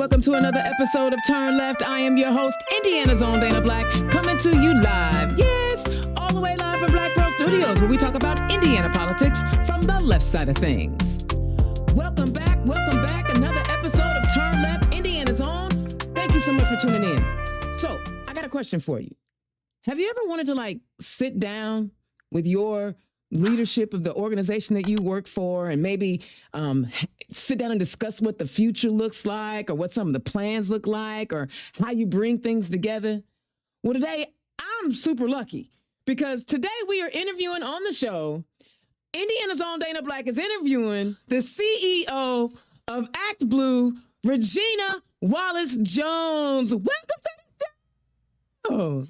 welcome to another episode of Turn Left. I am your host, Indiana's own Dana Black, coming to you live. Yes, all the way live from Black Pearl Studios, where we talk about Indiana politics from the left side of things. Welcome back. Another episode of Turn Left, Indiana's own. Thank you so much for tuning in. So, I got a question for you. Have you ever wanted to sit down with your leadership of the organization that you work for and maybe sit down and discuss what the future looks like or what some of the plans look like or how you bring things together? Well, today I'm super lucky because today we are interviewing on the show. Indiana's own Dana Black is interviewing the CEO of ActBlue, Regina Wallace-Jones. Welcome to the show.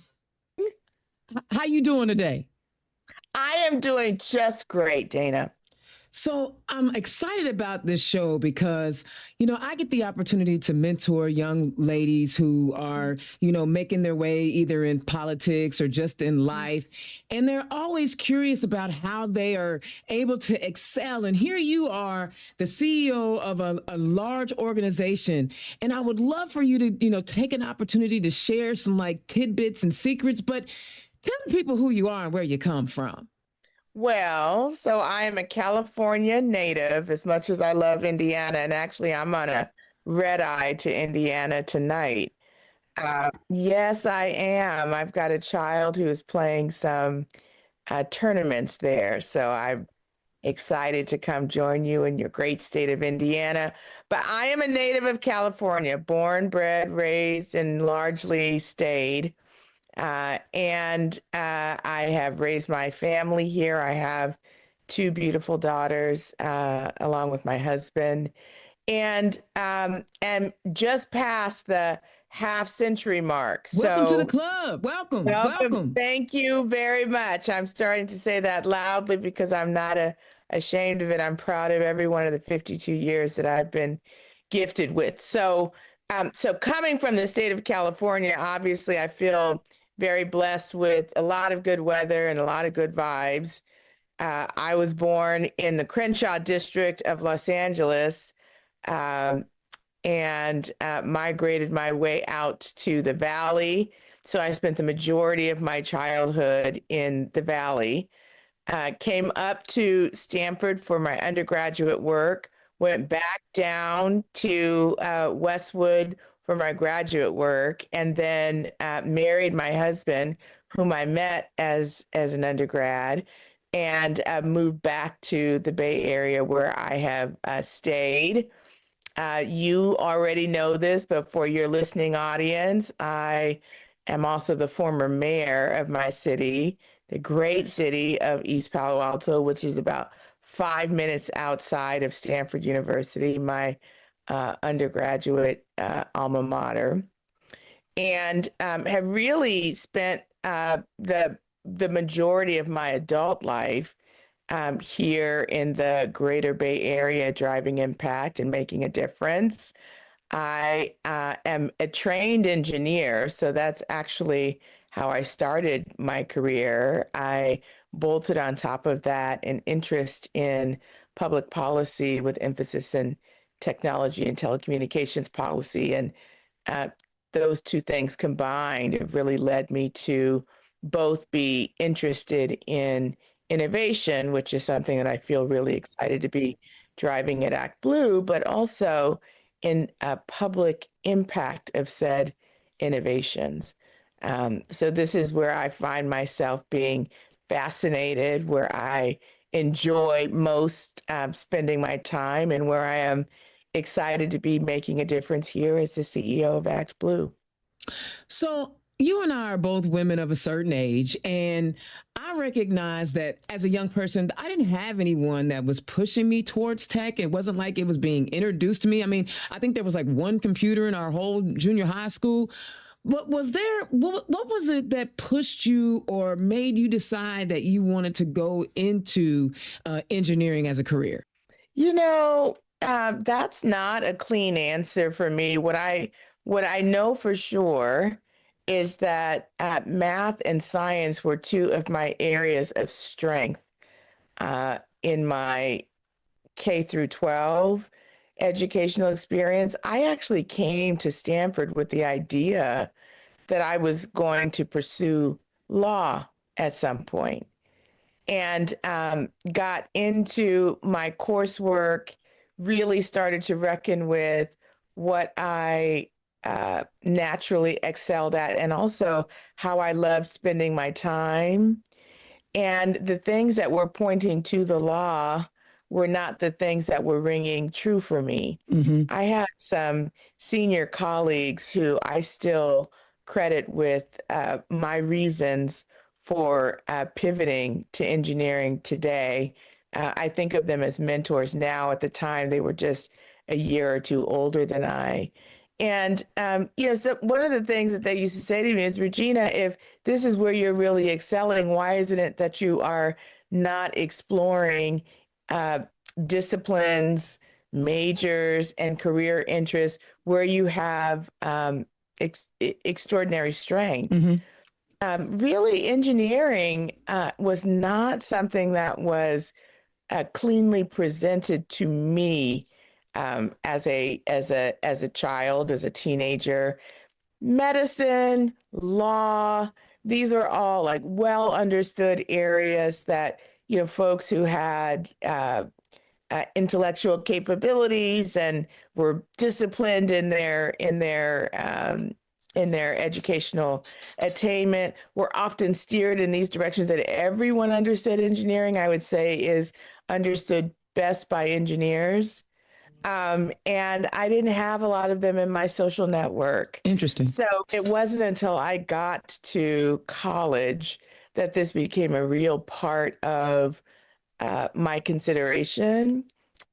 How you doing today? I am doing just great, Dana. So I'm excited about this show because, I get the opportunity to mentor young ladies who are, making their way either in politics or just in life. And they're always curious about how they are able to excel. And here you are, the CEO of a large organization. And I would love for you to, take an opportunity to share some tidbits and secrets. But tell the people who you are and where you come from. Well, so I am a California native as much as I love Indiana. And actually, I'm on a red eye to Indiana tonight. Yes, I am. I've got a child who is playing some tournaments there. So I'm excited to come join you in your great state of Indiana. But I am a native of California, born, bred, raised, and largely stayed. And I have raised my family here. I have two beautiful daughters, along with my husband, and just past the half-century mark. Welcome to the club. Welcome. Thank you very much. I'm starting to say that loudly because I'm not ashamed of it. I'm proud of every one of the 52 years that I've been gifted with. So coming from the state of California, obviously, I feel very blessed with a lot of good weather and a lot of good vibes. I was born in the Crenshaw district of Los Angeles and migrated my way out to the Valley. So I spent the majority of my childhood in the Valley. Came up to Stanford for my undergraduate work, went back down to Westwood for my graduate work, and then married my husband, whom I met as an undergrad, and moved back to the Bay Area where I have stayed. You already know this, but for your listening audience, I am also the former mayor of my city, the great city of East Palo Alto, which is about 5 minutes outside of Stanford University, my undergraduate alma mater, and have really spent the majority of my adult life here in the greater Bay Area, driving impact and making a difference. I am a trained engineer, so that's actually how I started my career. I bolted on top of that an interest in public policy with emphasis in technology and telecommunications policy. And those two things combined have really led me to both be interested in innovation, which is something that I feel really excited to be driving at ActBlue, but also in public impact of said innovations. So this is where I find myself being fascinated, where I enjoy most spending my time, and where I am excited to be making a difference here as the CEO of ActBlue. So you and I are both women of a certain age, and I recognize that as a young person, I didn't have anyone that was pushing me towards tech. It wasn't like it was being introduced to me. I mean, I think there was one computer in our whole junior high school. But what was it that pushed you or made you decide that you wanted to go into engineering as a career? That's not a clean answer for me. What I know for sure is that math and science were two of my areas of strength in my K through 12 educational experience. I actually came to Stanford with the idea that I was going to pursue law at some point, and got into my coursework, really started to reckon with what I naturally excelled at, and also how I loved spending my time. And the things that were pointing to the law were not the things that were ringing true for me. Mm-hmm. I had some senior colleagues who I still credit with my reasons for pivoting to engineering today. I think of them as mentors now. At the time, they were just a year or two older than I. And, so one of the things that they used to say to me is, Regina, if this is where you're really excelling, why isn't it that you are not exploring uh, disciplines, majors, and career interests where you have extraordinary strength? Mm-hmm. Really, engineering was not something that was cleanly presented to me as a child, as a teenager. Medicine, law, these are all like well understood areas that folks who had intellectual capabilities and were disciplined in their educational attainment were often steered in these directions. That everyone understood engineering, I would say, is understood best by engineers. And I didn't have a lot of them in my social network. Interesting. So it wasn't until I got to college that this became a real part of my consideration.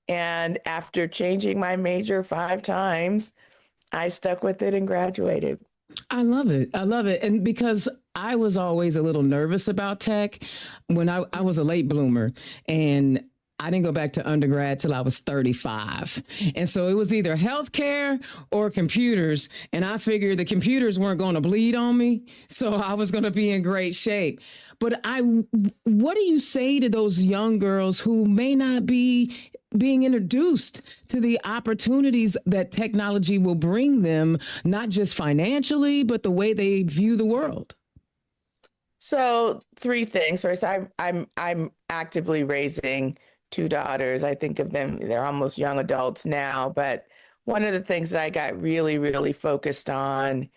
And after changing my major 5 times, I stuck with it and graduated. I love it. I love it. And because I was always a little nervous about tech when I was a late bloomer, and I didn't go back to undergrad till I was 35. And so it was either healthcare or computers. And I figured the computers weren't going to bleed on me. So I was going to be in great shape. But what do you say to those young girls who may not be being introduced to the opportunities that technology will bring them, not just financially, but the way they view the world? So 3 things. First, I'm actively raising 2 daughters. I think of them, they're almost young adults now. But one of the things that I got really, really focused on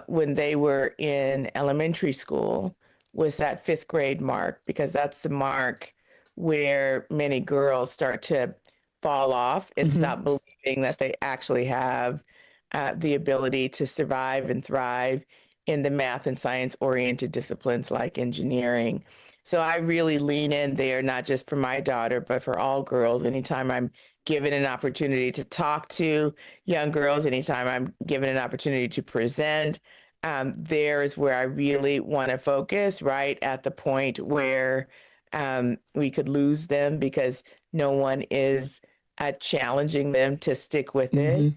when they were in elementary school was that 5th grade mark, because that's the mark where many girls start to fall off and Mm-hmm. stop believing that they actually have the ability to survive and thrive in the math and science oriented disciplines like engineering. So I really lean in there, not just for my daughter, but for all girls. Anytime I'm given an opportunity to talk to young girls, anytime I'm given an opportunity to present, there is where I really want to focus, right at the point where we could lose them because no one is challenging them to stick with Mm-hmm.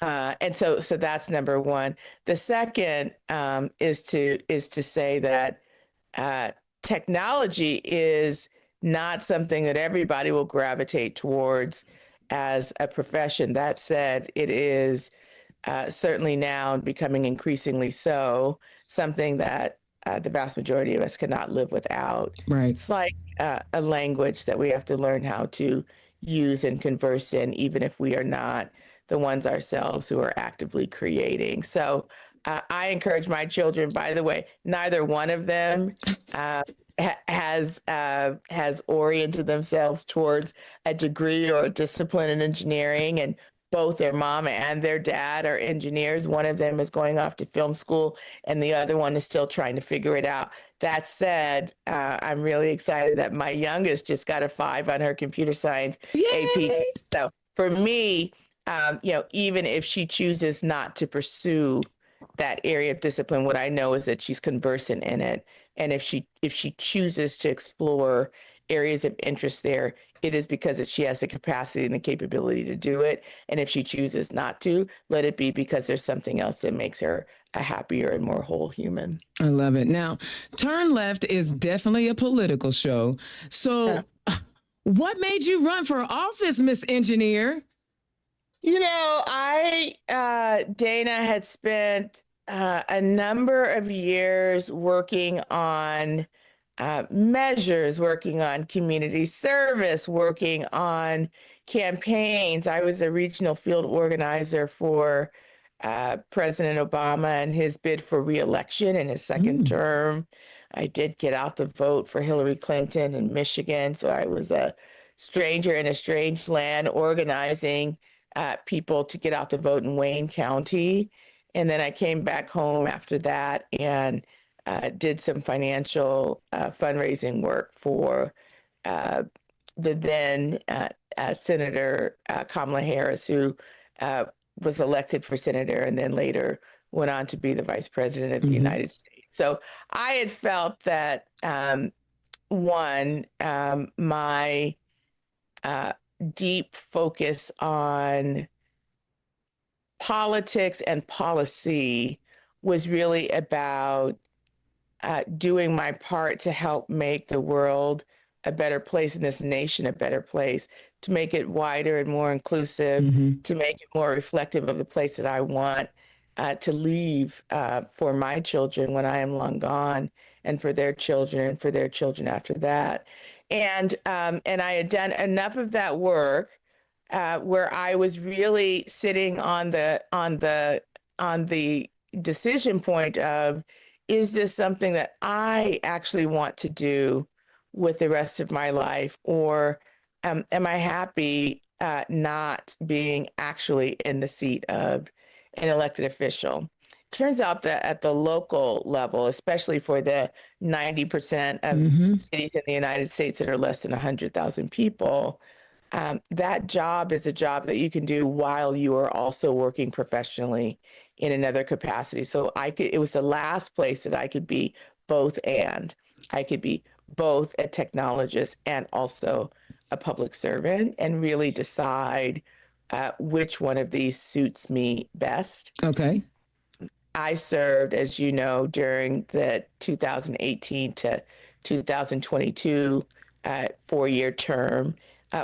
it. And so that's number one. The second is to say that uh, technology is not something that everybody will gravitate towards as a profession. That said, it is certainly now becoming increasingly so, something that the vast majority of us cannot live without. Right. It's like a language that we have to learn how to use and converse in, even if we are not the ones ourselves who are actively creating. So I encourage my children, by the way, neither one of them uh, has oriented themselves towards a degree or a discipline in engineering, and both their mom and their dad are engineers. One of them is going off to film school, and the other one is still trying to figure it out. That said, I'm really excited that my youngest just got a 5 on her computer science AP. Yay! So for me, even if she chooses not to pursue that area of discipline, what I know is that she's conversant in it. And if she chooses to explore areas of interest there, it is because she has the capacity and the capability to do it. And if she chooses not to, let it be because there's something else that makes her a happier and more whole human. I love it. Now, Turn Left is definitely a political show. So, what made you run for office, Miss Engineer? Dana had spent a number of years working on measures, working on community service, working on campaigns. I was a regional field organizer for President Obama and his bid for reelection in his second term. I did get out the vote for Hillary Clinton in Michigan, so I was a stranger in a strange land organizing people to get out the vote in Wayne County. And then I came back home after that and did some financial fundraising work for the then Senator Kamala Harris, who was elected for senator and then later went on to be the vice president of the United States. So I had felt that my deep focus on politics and policy was really about doing my part to help make the world a better place and this nation a better place, to make it wider and more inclusive, to make it more reflective of the place that I want to leave for my children when I am long gone, and for their children and for their children after that. And I had done enough of that work where I was really sitting on the decision point of, is this something that I actually want to do with the rest of my life, or am I happy not being actually in the seat of an elected official? Turns out that at the local level, especially for the 90% of cities in the United States that are less than 100,000 people, that job is a job that you can do while you are also working professionally in another capacity. So it was the last place that I could be both and. I could be both a technologist and also a public servant, and really decide which one of these suits me best. Okay. I served, as you know, during the 2018 to 2022 4-year term,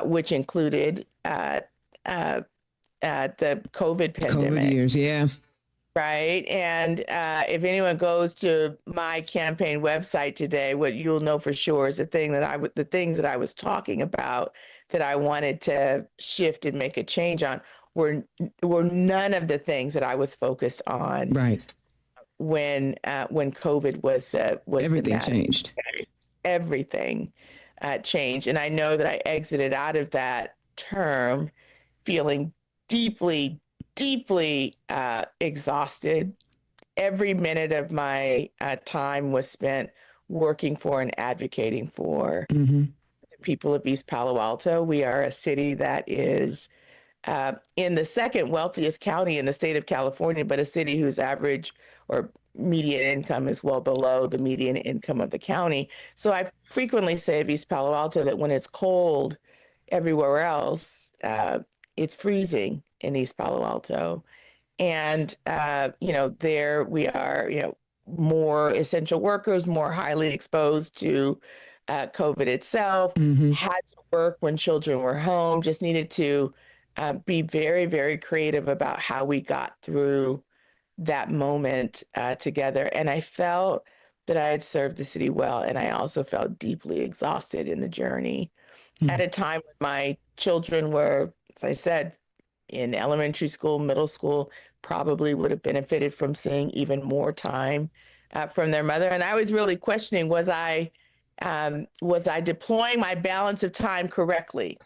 which included the COVID pandemic. COVID years, yeah. Right. And if anyone goes to my campaign website today, what you'll know for sure is the things that I was talking about that I wanted to shift and make a change on were none of the things that I was focused on. Right. When COVID was everything the changed. Everything changed, and I know that I exited out of that term feeling deeply exhausted. Every minute of my time was spent working for and advocating for the people of East Palo Alto. We are a city that is in the second wealthiest county in the state of California, but a city whose average or median income is well below the median income of the county. So I frequently say of East Palo Alto that when it's cold everywhere else, it's freezing in East Palo Alto. And, there we are, more essential workers, more highly exposed to COVID itself, had to work when children were home, just needed to be very, very creative about how we got through that moment together. And I felt that I had served the city well. And I also felt deeply exhausted in the journey at a time when my children were, as I said, in elementary school, middle school, probably would have benefited from seeing even more time from their mother. And I was really questioning, was I deploying my balance of time correctly?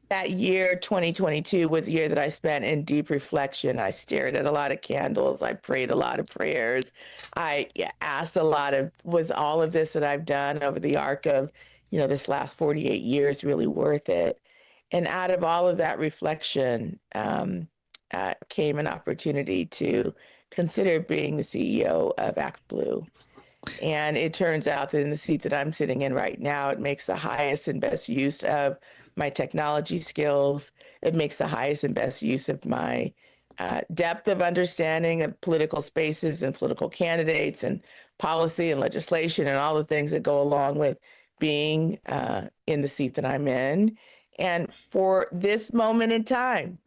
That year, 2022, was a year that I spent in deep reflection. I stared at a lot of candles. I prayed a lot of prayers. I asked a lot of, was all of this that I've done over the arc of, this last 48 years really worth it? And out of all of that reflection came an opportunity to consider being the CEO of ActBlue. And it turns out that in the seat that I'm sitting in right now, it makes the highest and best use of my technology skills. It makes the highest and best use of my depth of understanding of political spaces and political candidates and policy and legislation and all the things that go along with being in the seat that I'm in. And for this moment in time,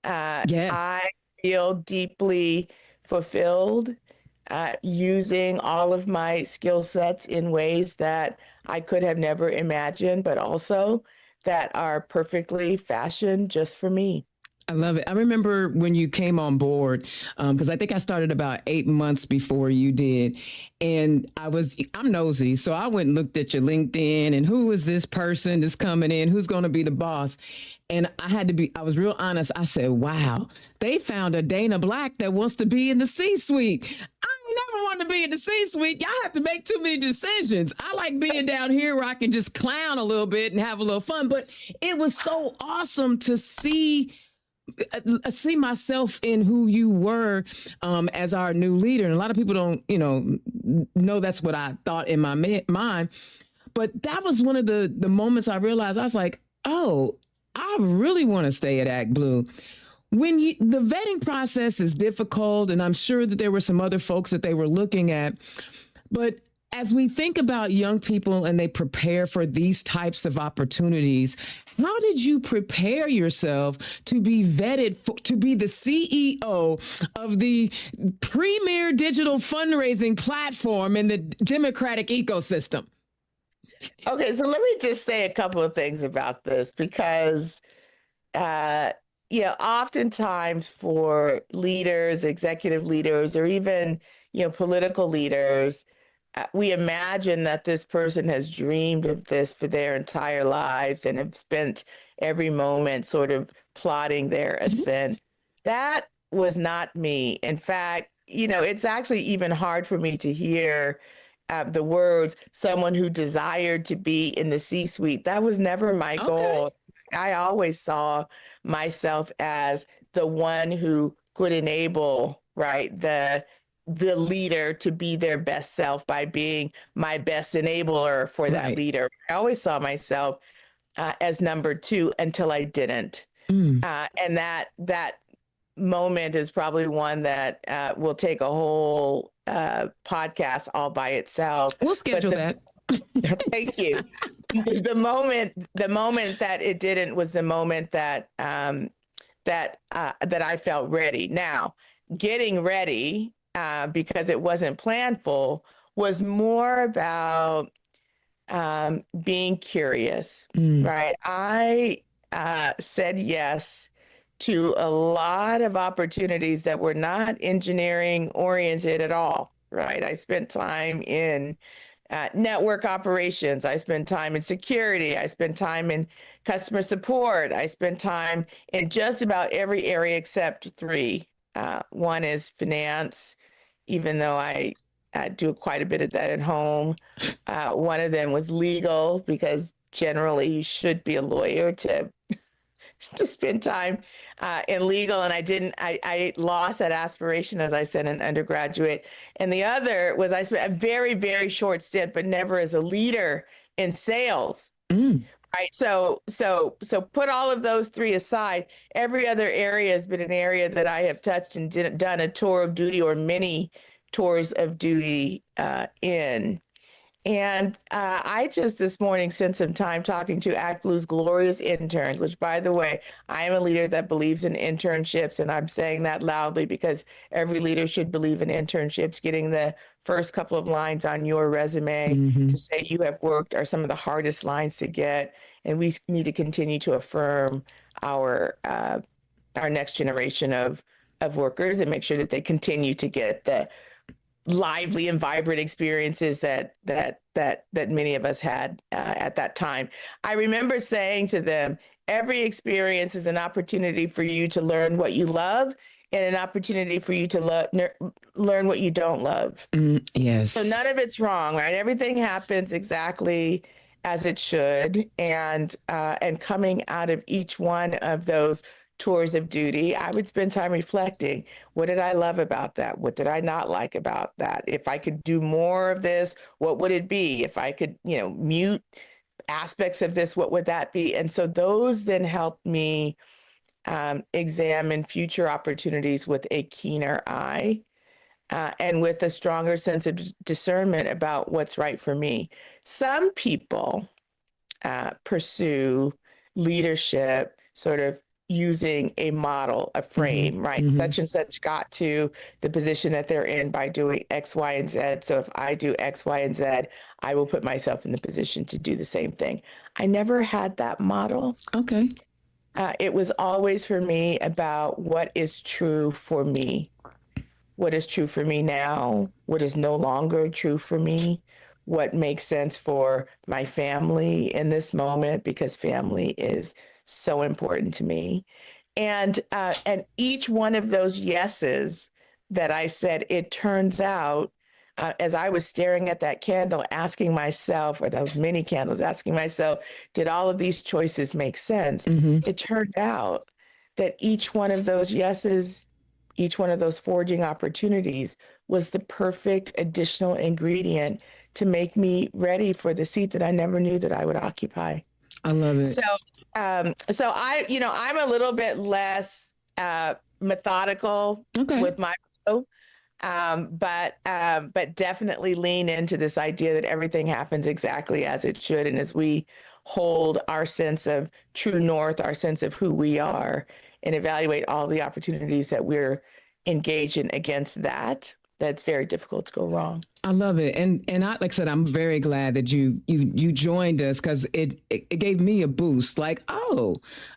Yeah. I feel deeply fulfilled using all of my skill sets in ways that I could have never imagined, but also that are perfectly fashioned just for me. I love it. I remember when you came on board, because I think I started about 8 months before you did. And I'm nosy. So I went and looked at your LinkedIn and who is this person that's coming in? Who's going to be the boss? And I was real honest. I said, wow, they found a Dana Black that wants to be in the C-suite. I never wanted to be in the C-suite. Y'all have to make too many decisions. I like being down here where I can just clown a little bit and have a little fun. But it was so awesome to see myself in who you were as our new leader. And a lot of people don't, know that's what I thought in my mind. But that was one of the moments I realized. I was like, oh, I really want to stay at ActBlue. The vetting process is difficult, and I'm sure that there were some other folks that they were looking at. But as we think about young people and they prepare for these types of opportunities, how did you prepare yourself to be vetted to be the CEO of the premier digital fundraising platform in the democratic ecosystem? Okay, so let me just say a couple of things about this because, oftentimes for leaders, executive leaders, or even, political leaders, we imagine that this person has dreamed of this for their entire lives and have spent every moment sort of plotting their ascent. That was not me. In fact, it's actually even hard for me to hear the words someone who desired to be in the C-suite. That was never my goal. I always saw myself as the one who could enable, right, the leader to be their best self by being my best enabler for that leader. I always saw myself as number two until I didn't. And that moment is probably one that will take a whole podcast all by itself. We'll schedule that. Thank you. The moment that it didn't was the moment that that I felt ready. Now, getting ready because it wasn't planned for was more about being curious, right? I said yes to a lot of opportunities that were not engineering oriented at all, right? I spent time in network operations. I spent time in security. I spent time in customer support. I spent time in just about every area except three. One is finance, even though I do quite a bit of that at home. One of them was legal, because generally you should be a lawyer to spend time in legal, and I lost that aspiration, as I said, in undergraduate. And the other was I spent a very, very short stint, but never as a leader, in sales. Right. So put all of those three aside. Every other area has been an area that I have touched and done a tour of duty or many tours of duty in. And I just this morning spent some time talking to ActBlue's glorious interns, which, by the way, I am a leader that believes in internships. And I'm saying that loudly because every leader should believe in internships. Getting the first couple of lines on your resume to say you have worked are some of the hardest lines to get. And we need to continue to affirm our next generation of workers and make sure that they continue to get the lively and vibrant experiences that many of us had at that time. I remember saying to them, every experience is an opportunity for you to learn what you love and an opportunity for you to learn what you don't love. Yes. So none of it's wrong, right? Everything happens exactly as it should. And coming out of each one of those tours of duty, I would spend time reflecting. What did I love about that? What did I not like about that? If I could do more of this, what would it be? If I could, mute aspects of this, what would that be? And so those then helped me examine future opportunities with a keener eye and with a stronger sense of discernment about what's right for me. Some people pursue leadership sort of using a model, a frame, right? Such and such got to the position that they're in by doing X, Y, and Z. So if I do X, Y, and Z, I will put myself in the position to do the same thing. I never had that model. Okay. It was always for me about what is true for me. What is true for me now, what is no longer true for me, what makes sense for my family in this moment, because family is so important to me. And each one of those yeses that I said, it turns out, as I was staring at that candle, asking myself, or those many candles, asking myself, did all of these choices make sense? It turned out that each one of those yeses, each one of those forging opportunities was the perfect additional ingredient to make me ready for the seat that I never knew that I would occupy. I love it. So I'm a little bit less methodical with my but definitely lean into this idea that everything happens exactly as it should. And as we hold our sense of true north, our sense of who we are, and evaluate all the opportunities that we're engaged in against that, that's very difficult to go wrong. I love it. And like I said, I'm very glad that you joined us, because it gave me a boost. Like, oh,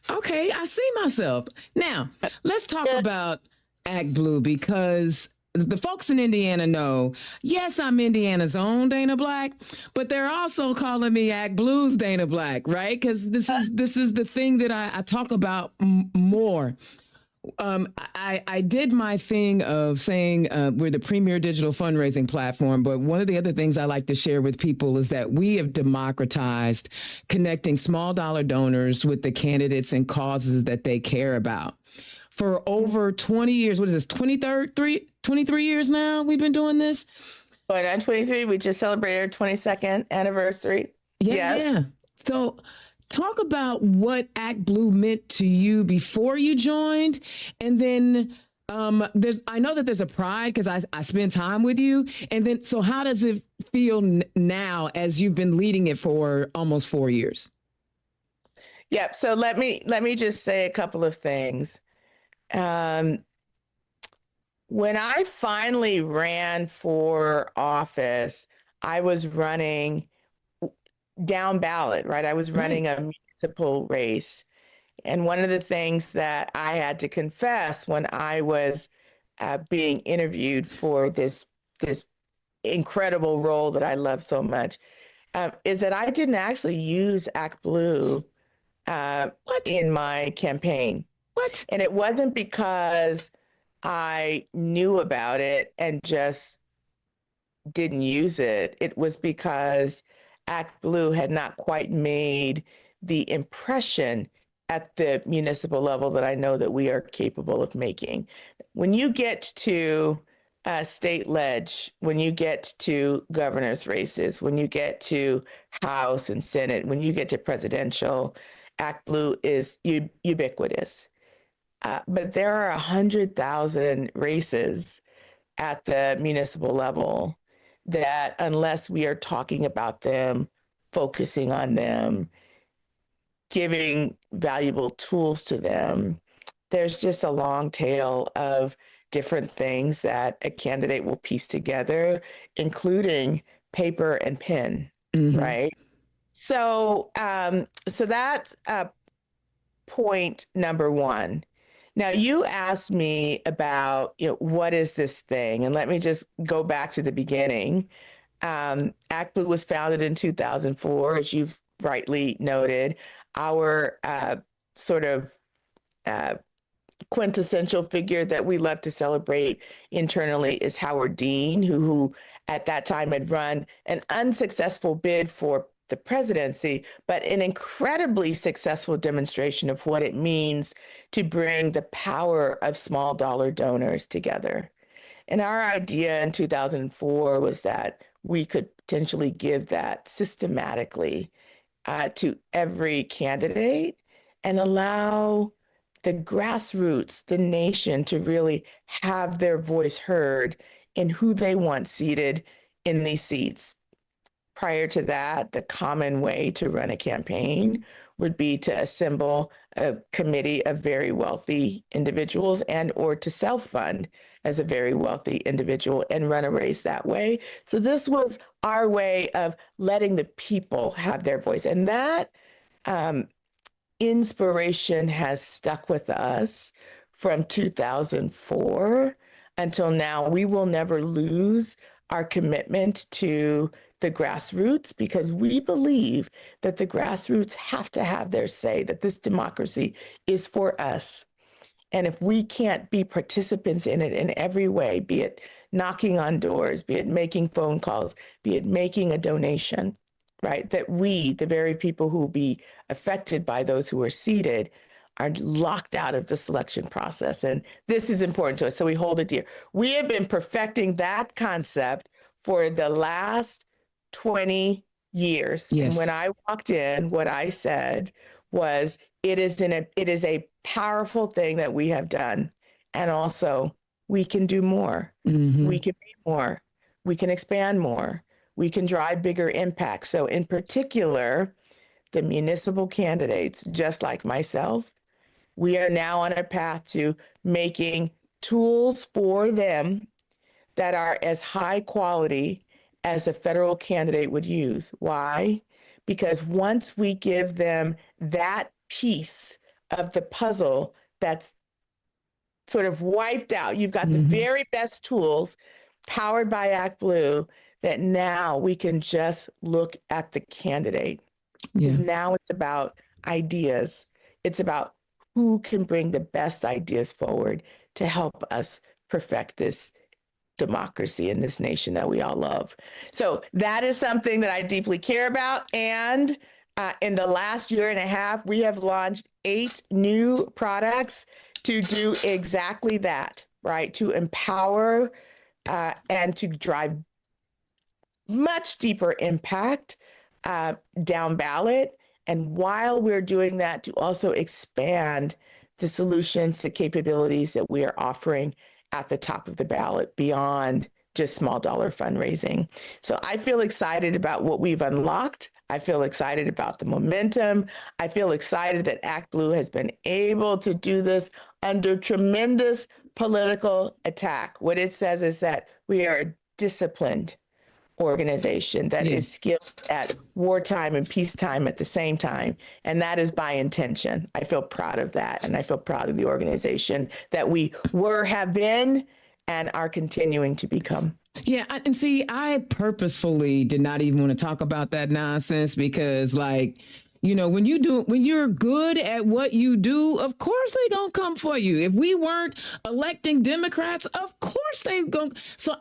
okay, I see myself. Now, let's talk about ActBlue, because the folks in Indiana know, yes, I'm Indiana's own Dana Black, but they're also calling me ActBlue's Dana Black, right? Because this is the thing that I talk about more. I did my thing of saying we're the premier digital fundraising platform, but one of the other things I like to share with people is that we have democratized connecting small dollar donors with the candidates and causes that they care about. For over 20 years, what is this, 23 years now we've been doing this? Going on 23, we just celebrated our 22nd anniversary. Yeah. So talk about what ActBlue meant to you before you joined. And then I know that there's a pride because I spend time with you. And then, so how does it feel now as you've been leading it for almost 4 years? Yeah. So let me just say a couple of things. When I finally ran for office, I was running down ballot, right? I was running a municipal race. And one of the things that I had to confess when I was being interviewed for this incredible role that I love so much is that I didn't actually use ActBlue in my campaign. What? And it wasn't because I knew about it and just didn't use it. It was because ActBlue had not quite made the impression at the municipal level that I know that we are capable of making. When you get to state ledge, when you get to governor's races, when you get to House and Senate, when you get to presidential, ActBlue is ubiquitous. But there are 100,000 races at the municipal level that, unless we are talking about them, focusing on them, giving valuable tools to them, there's just a long tail of different things that a candidate will piece together, including paper and pen, right? So that's point number one. Now, you asked me about, what is this thing? And let me just go back to the beginning. ActBlue was founded in 2004, as you've rightly noted. Our sort of quintessential figure that we love to celebrate internally is Howard Dean, who at that time had run an unsuccessful bid for the presidency, but an incredibly successful demonstration of what it means to bring the power of small dollar donors together. And our idea in 2004 was that we could potentially give that systematically to every candidate and allow the grassroots, the nation, to really have their voice heard in who they want seated in these seats. Prior to that, the common way to run a campaign would be to assemble a committee of very wealthy individuals and or to self-fund as a very wealthy individual and run a race that way. So this was our way of letting the people have their voice. And that inspiration has stuck with us from 2004 until now. We will never lose our commitment to the grassroots because we believe that the grassroots have to have their say, that this democracy is for us. And if we can't be participants in it in every way, be it knocking on doors, be it making phone calls, be it making a donation, right? That we, the very people who will be affected by those who are seated, are locked out of the selection process. And this is important to us. So we hold it dear. We have been perfecting that concept for the last 20 years. Yes. And when I walked in, what I said was, it is a powerful thing that we have done. And also, we can do more. Mm-hmm. We can be more. We can expand more. We can drive bigger impact. So in particular, the municipal candidates, just like myself, we are now on a path to making tools for them that are as high quality as a federal candidate would use. Why? Because once we give them that piece of the puzzle that's sort of wiped out, you've got the very best tools powered by ActBlue, that now we can just look at the candidate. Because now it's about ideas. It's about who can bring the best ideas forward to help us perfect this democracy in this nation that we all love. So that is something that I deeply care about. And in the last year and a half, we have launched 8 new products to do exactly that, right? To empower and to drive much deeper impact down ballot. And while we're doing that, to also expand the solutions, the capabilities that we are offering at the top of the ballot beyond just small dollar fundraising. So I feel excited about what we've unlocked. I feel excited about the momentum. I feel excited that ActBlue has been able to do this under tremendous political attack. What it says is that we are a disciplined organization that is skilled at wartime and peacetime at the same time. And that is by intention. I feel proud of that. And I feel proud of the organization that we have been, and are continuing to become. Yeah, and see, I purposefully did not even want to talk about that nonsense because, like, you know, when you're good at what you do, of course they gonna come for you. If we weren't electing Democrats, of course they gonna. So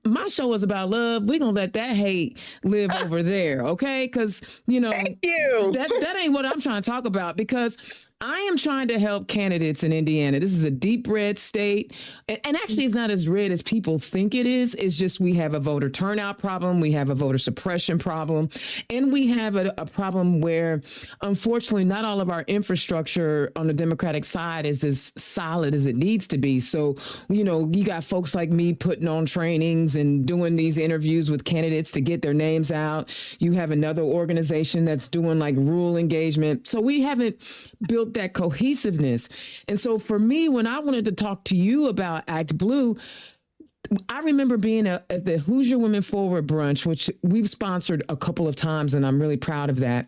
my show was about love. We gonna let that hate live over there, okay? Because Thank you. that ain't what I'm trying to talk about. Because I am trying to help candidates in Indiana. This is a deep red state. And actually, it's not as red as people think it is. It's just we have a voter turnout problem. We have a voter suppression problem. And we have a problem where, unfortunately, not all of our infrastructure on the Democratic side is as solid as it needs to be. So, you got folks like me putting on trainings and doing these interviews with candidates to get their names out. You have another organization that's doing like rural engagement. So we haven't built that cohesiveness. And so for me, when I wanted to talk to you about ActBlue, I remember being at the Hoosier Women Forward brunch, which we've sponsored a couple of times, and I'm really proud of that.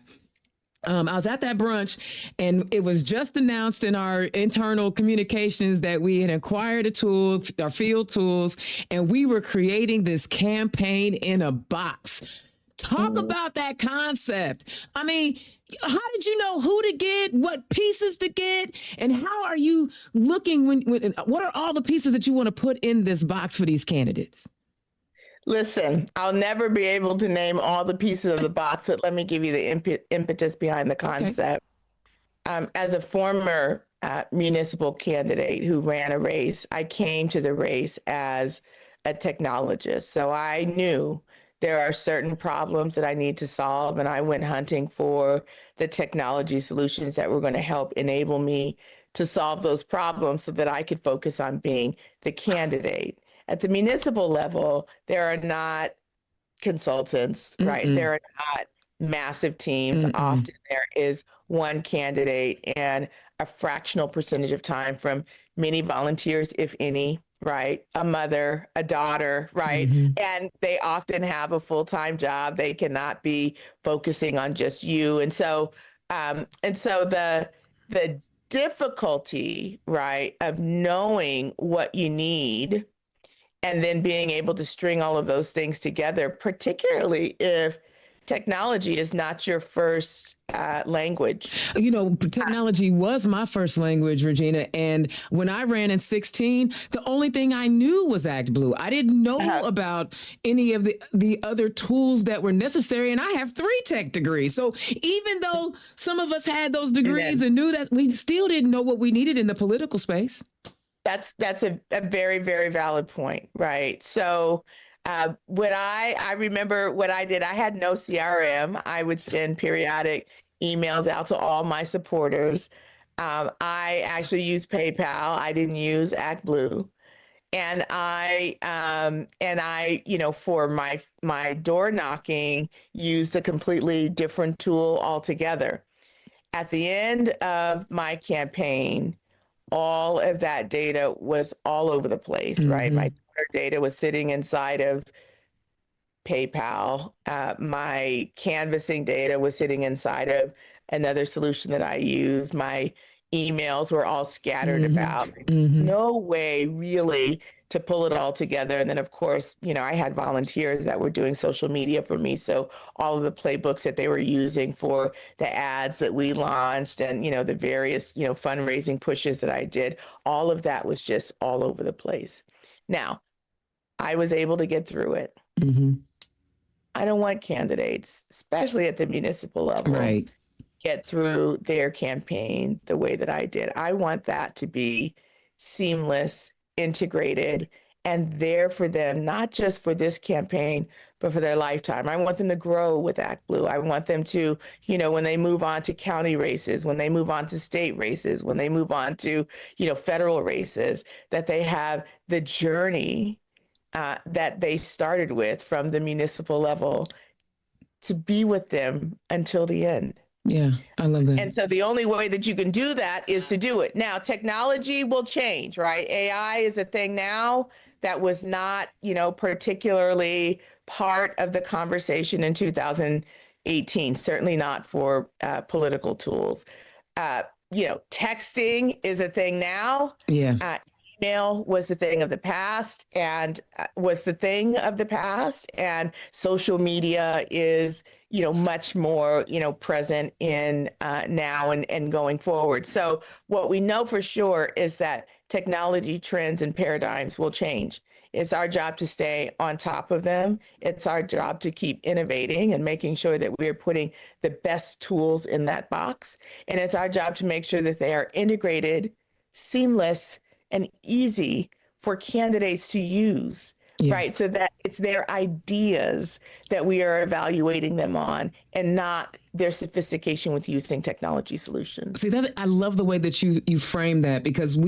I was at that brunch, and it was just announced in our internal communications that we had acquired a tool, our field tools, and we were creating this campaign in a box. Talk about that concept. I mean, how did you know who to get, what pieces to get, and how are you looking what are all the pieces that you want to put in this box for these candidates? Listen, I'll never be able to name all the pieces of the box, but let me give you the impetus behind the concept. Okay. As a former municipal candidate who ran a race, I came to the race as a technologist. So I knew there are certain problems that I need to solve, and I went hunting for the technology solutions that were going to help enable me to solve those problems so that I could focus on being the candidate. At the municipal level, there are not consultants, right? There are not massive teams. Mm-mm. Often there is one candidate and a fractional percentage of time from many volunteers, if any, right? A mother, a daughter, right? Mm-hmm. And they often have a full-time job. They cannot be focusing on just you. And so the difficulty, right, of knowing what you need and then being able to string all of those things together, particularly if technology is not your first language. Technology was my first language, Regina. And when I ran in 16, the only thing I knew was ActBlue. I didn't know Uh, about any of the other tools that were necessary. And I have 3 tech degrees. So even though some of us had those degrees Amen. and knew that, we still didn't know what we needed in the political space. That's a very, very valid point, right? So what I remember what I did, I had no CRM. I would send periodic emails out to all my supporters. I actually used PayPal. I didn't use ActBlue. And I, for my door knocking, used a completely different tool altogether. At the end of my campaign, all of that data was all over the place, right? My Mm-hmm. Twitter data was sitting inside of PayPal. My canvassing data was sitting inside of another solution that I used. My emails were all scattered about. Mm-hmm. Mm-hmm. No way really to pull it all together. And then, of course, I had volunteers that were doing social media for me. So all of the playbooks that they were using for the ads that we launched and, the various, fundraising pushes that I did, all of that was just all over the place. Now, I was able to get through it. Mm-hmm. I don't want candidates, especially at the municipal level, Right. get through their campaign the way that I did. I want that to be seamless, integrated, and there for them, not just for this campaign, but for their lifetime. I want them to grow with ActBlue. I want them to, when they move on to county races, when they move on to state races, when they move on to, federal races, that they have the journey that they started with from the municipal level to be with them until the end. Yeah, I love that. And so the only way that you can do that is to do it. Now, technology will change, right? AI is a thing now that was not, particularly part of the conversation in 2018, certainly not for political tools. Texting is a thing now. Yeah. Email was the thing of the past and social media is, much more, present in now and going forward. So what we know for sure is that technology trends and paradigms will change. It's our job to stay on top of them. It's our job to keep innovating and making sure that we're putting the best tools in that box. And it's our job to make sure that they are integrated, seamless, and easy for candidates to use, Yeah. right? So that it's their ideas that we are evaluating them on and not their sophistication with using technology solutions. See, that I love the way that you frame that, because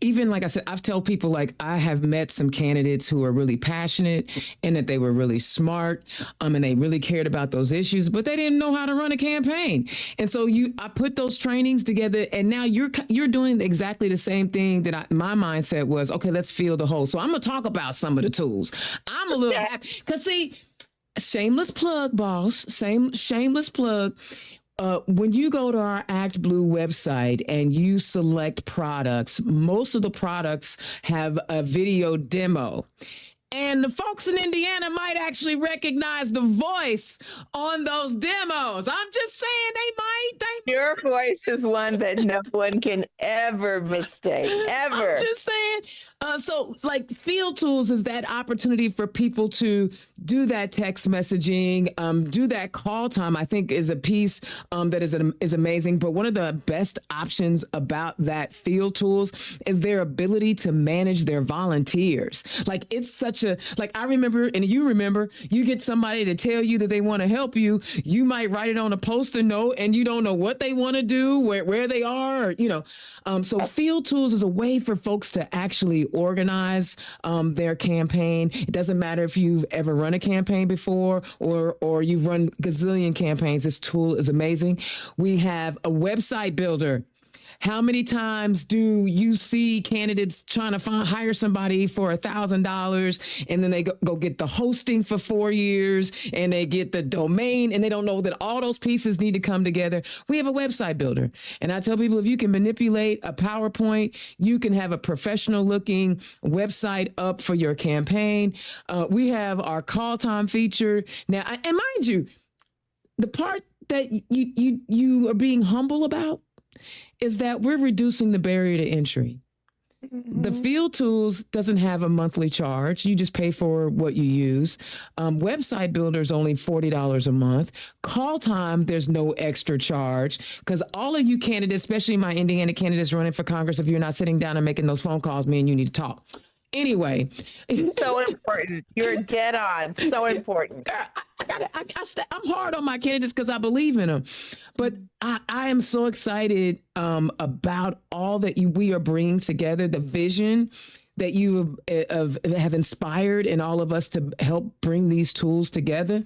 even like I said, I've told people, like, I have met some candidates who are really passionate and that they were really smart, and they really cared about those issues, but they didn't know how to run a campaign. And so I put those trainings together, and now you're doing exactly the same thing that my mindset was. Okay, let's fill the hole. So I'm gonna talk about some of the tools. I'm a little happy because, see, shameless plug, boss. Shameless plug. When you go to our ActBlue website and you select products, most of the products have a video demo. And the folks in Indiana might actually recognize the voice on those demos. I'm just saying they might. Your voice is one that no one can ever mistake, ever. I'm just saying. So, like, Field Tools is that opportunity for people to do that text messaging, do that call time. I think is a piece that is amazing. But one of the best options about that Field Tools is their ability to manage their volunteers. Like, it's such I remember, and you remember, you get somebody to tell you that they want to help you. You might write it on a post-it note, and you don't know what they want to do, where they are, So Field Tools is a way for folks to actually organize their campaign. It doesn't matter if you've ever run a campaign before or you've run gazillion campaigns. This tool is amazing. We have a website builder. How many times do you see candidates trying to hire somebody for $1,000 and then they go get the hosting for 4 years and they get the domain and they don't know that all those pieces need to come together? We have a website builder. And I tell people, if you can manipulate a PowerPoint, you can have a professional looking website up for your campaign. We have our call time feature now. And mind you, the part that you are being humble about is that we're reducing the barrier to entry. Mm-hmm. The Field Tools doesn't have a monthly charge. You just pay for what you use. Website Builder is only $40 a month. Call Time, there's no extra charge because all of you candidates, especially my Indiana candidates running for Congress, if you're not sitting down and making those phone calls, me and you need to talk. Anyway. So important. You're dead on. So important. I'm hard on my candidates because I believe in them. But I am so excited about all that we are bringing together, the vision that you have inspired in all of us to help bring these tools together.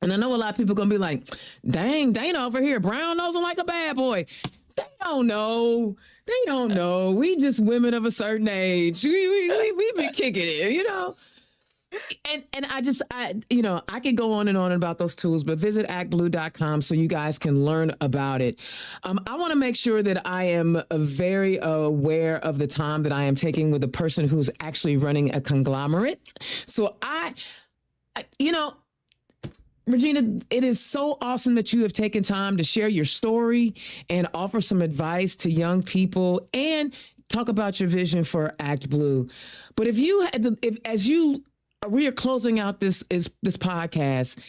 And I know a lot of people are going to be like, dang, Dana over here, brown nosing like a bad boy. They don't know. They don't know. We just women of a certain age. We've been kicking it, you know. And I could go on and on about those tools, but visit actblue.com so you guys can learn about it. I want to make sure that I am very aware of the time that I am taking with the person who's actually running a conglomerate. So Regina, it is so awesome that you have taken time to share your story and offer some advice to young people and talk about your vision for ActBlue. But we are closing out this podcast,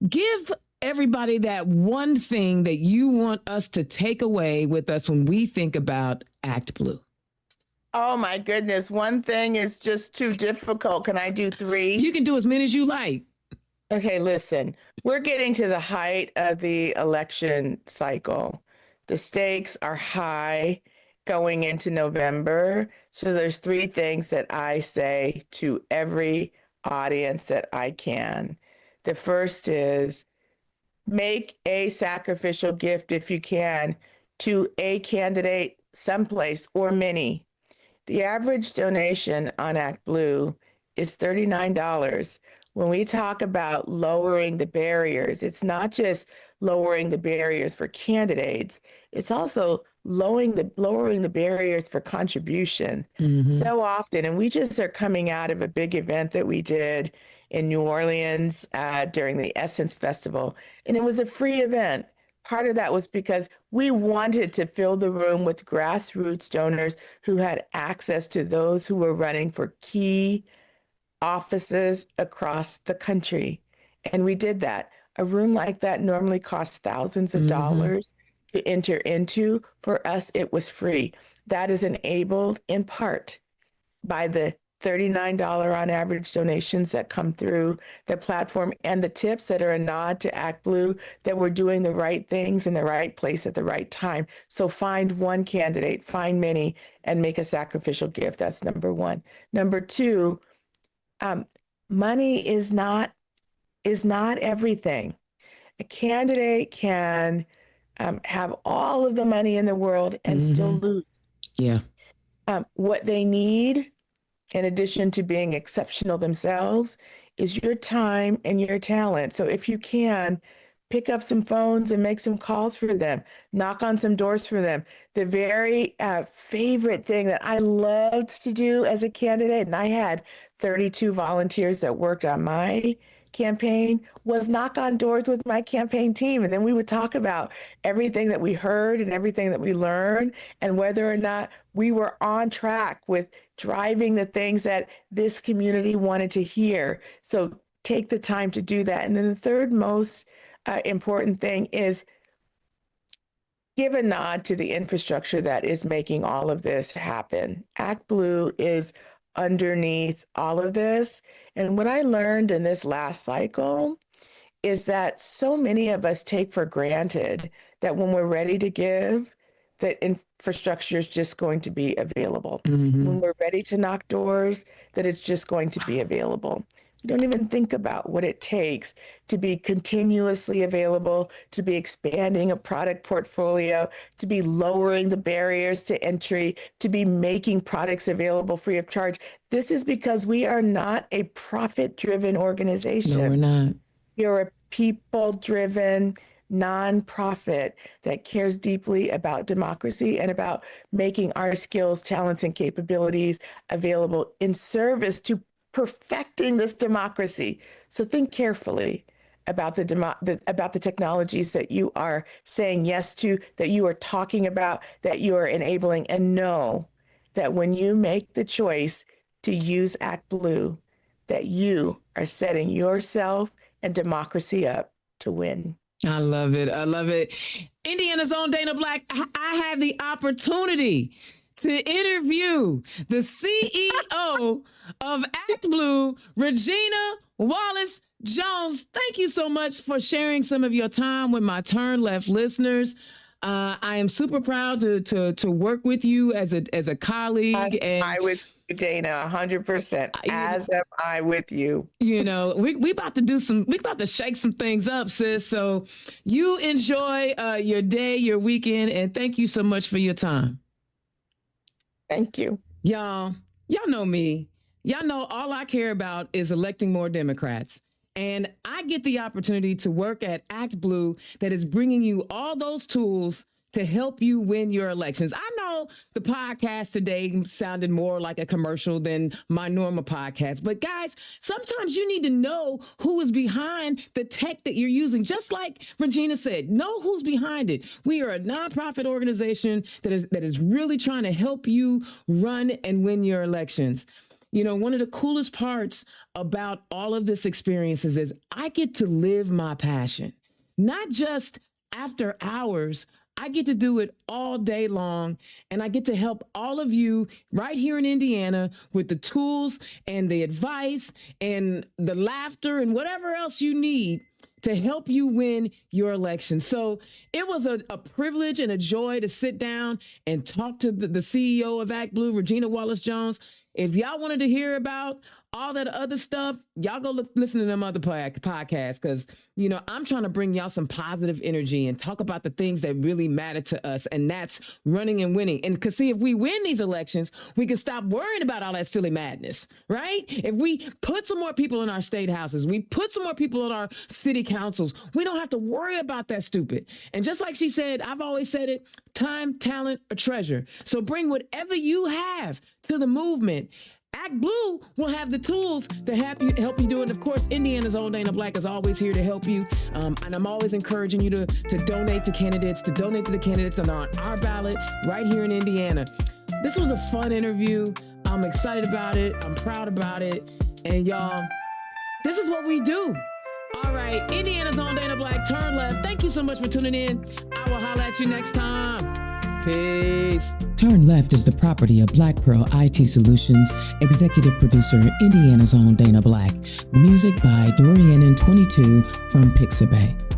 give everybody that one thing that you want us to take away with us when we think about ActBlue. Oh my goodness. One thing is just too difficult. Can I do 3? You can do as many as you like. Okay, listen, we're getting to the height of the election cycle. The stakes are high going into November. So there's 3 things that I say to every audience that I can. The first is make a sacrificial gift if you can to a candidate someplace or many. The average donation on ActBlue is $39. When we talk about lowering the barriers, it's not just lowering the barriers for candidates, it's also lowering the barriers for contribution. Mm-hmm. So often, and we just are coming out of a big event that we did in New Orleans during the Essence Festival, and it was a free event. Part of that was because we wanted to fill the room with grassroots donors who had access to those who were running for key offices across the country. And we did that. A room like that normally costs thousands of dollars to enter into. For us, it was free. That is enabled in part by the $39 on average donations that come through the platform and the tips that are a nod to ActBlue that we're doing the right things in the right place at the right time. So find one candidate, find many, and make a sacrificial gift. That's number 1. Number 2, money is not everything. A candidate can have all of the money in the world and still lose. Yeah. What they need, in addition to being exceptional themselves, is your time and your talent. So if you can, pick up some phones and make some calls for them, knock on some doors for them. The very favorite thing that I loved to do as a candidate, and I had 32 volunteers that worked on my campaign, was knock on doors with my campaign team. And then we would talk about everything that we heard and everything that we learned and whether or not we were on track with driving the things that this community wanted to hear. So take the time to do that. And then the third most important thing is give a nod to the infrastructure that is making all of this happen. ActBlue is underneath all of this. And what I learned in this last cycle is that so many of us take for granted that when we're ready to give, that infrastructure is just going to be available. Mm-hmm. When we're ready to knock doors, that it's just going to be available. We don't even think about what it takes to be continuously available, to be expanding a product portfolio, to be lowering the barriers to entry, to be making products available free of charge. This is because we are not a profit-driven organization. No, we're not. You're a people-driven nonprofit that cares deeply about democracy and about making our skills, talents, and capabilities available in service to perfecting this democracy. So think carefully about the technologies that you are saying yes to, that you are talking about, that you are enabling, and know that when you make the choice to use ActBlue, that you are setting yourself and democracy up to win. I love it. I love it. Indiana's own Dana Black. I had the opportunity to interview the CEO of ActBlue, Regina Wallace-Jones. Thank you so much for sharing some of your time with my Turn Left listeners. I am super proud to work with you as a colleague. I with you, Dana, 100%. As am I with you. You know, we about to shake some things up, sis. So you enjoy your day, your weekend, and thank you so much for your time. Thank you. Y'all know me. Y'all know all I care about is electing more Democrats. And I get the opportunity to work at ActBlue that is bringing you all those tools to help you win your elections. I know the podcast today sounded more like a commercial than my normal podcast, but guys, sometimes you need to know who is behind the tech that you're using. Just like Regina said, know who's behind it. We are a nonprofit organization that is really trying to help you run and win your elections. You know, one of the coolest parts about all of this experiences is I get to live my passion, not just after hours. I get to do it all day long, and I get to help all of you right here in Indiana with the tools and the advice and the laughter and whatever else you need to help you win your election. So it was a privilege and a joy to sit down and talk to the CEO of ActBlue, Regina Wallace-Jones. If y'all wanted to hear about all that other stuff, y'all go listen to them other podcasts, because, you know, I'm trying to bring y'all some positive energy and talk about the things that really matter to us, and that's running and winning. And because, see, if we win these elections, we can stop worrying about all that silly madness, right? If we put some more people in our state houses, we put some more people in our city councils, we don't have to worry about that stupid. And just like she said, I've always said it, time, talent, or treasure. So bring whatever you have to the movement. ActBlue will have the tools to help you do it. Of course, Indiana's own Dana Black is always here to help you. And I'm always encouraging you to donate to candidates, to donate to the candidates on our ballot right here in Indiana. This was a fun interview. I'm excited about it. I'm proud about it. And y'all, this is what we do. All right, Indiana's own Dana Black, Turn Left. Thank you so much for tuning in. I will holler at you next time. Peace. Turn Left is the property of Black Pearl IT Solutions, executive producer, Indiana's own Dana Black. Music by Dorian and 22 from Pixabay.